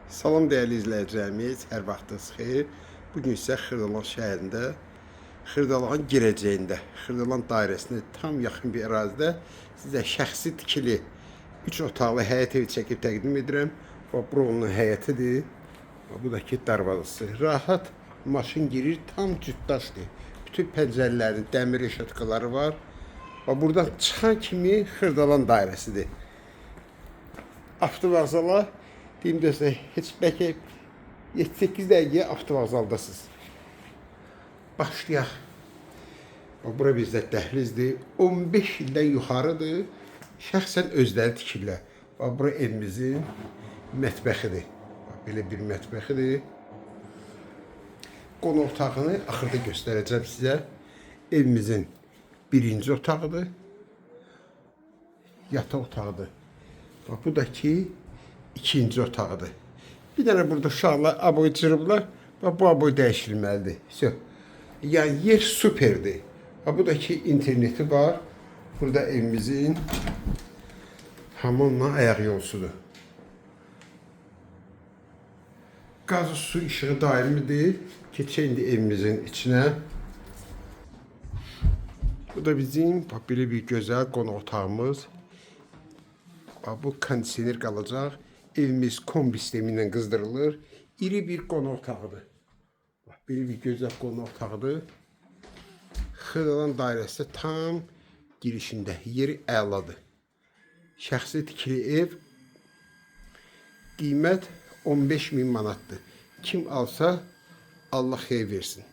Salam değerli izləyicilərimiz, hər vaxtınız xeyir. Bugün isə Xırdalan şəhərində, Xırdalan girəcəyində, Xırdalan dairəsinə tam yaxın bir ərazidə sizə şəxsi tikili 3 otaqlı həyət evi çəkib təqdim edirəm. Bu buranın həyətidir. Bu da ki darvazası. Rahat maşın girir, tam cütdaşdır. Bütün pəncərələrin dəmir reşatkaları var. Və buradan çıxan kimi Xırdalan dairəsidir. Avtovağzala deyim də sizə, heç bəlkə 7-8 dəqiqəyə avtovağzaldasınız. Başlayaq. Bura bizdə dəhlizdir. 15 ildən yuxarıdır. Şəxsən özləri tikirlər. Bura evimizin mətbəxidir. Belə bir mətbəxidir. Qonaq otağını axırda göstərəcəm sizə. Evimizin birinci otağıdır. Yataq otağıdır. Bu da ki ikinci otağıdır. Bir dənə burada uşaqlar aboy cırıblar. Bu aboy dəyişilməlidir. Yəni yer süperdir. Bu da ki interneti var. Burada evimizin hamamla ayaq yolsudur. Qaz, su, işığı daimidir. Keçək indi evimizin içinə. Bu da bizim belə bir gözəl qonaq otağımız. Bu kondisioner qalacaq. Evimiz kombi sistemi ilə qızdırılır. İri bir qonaq otağıdır. Belə bir gözəl qonaq otağıdır. Xırdalan dairəsi tam girişində. Yeri əladır. Şəxsi tikili ev. Qiymət 15.000 manatdır. Kim alsa Allah xeyir versin.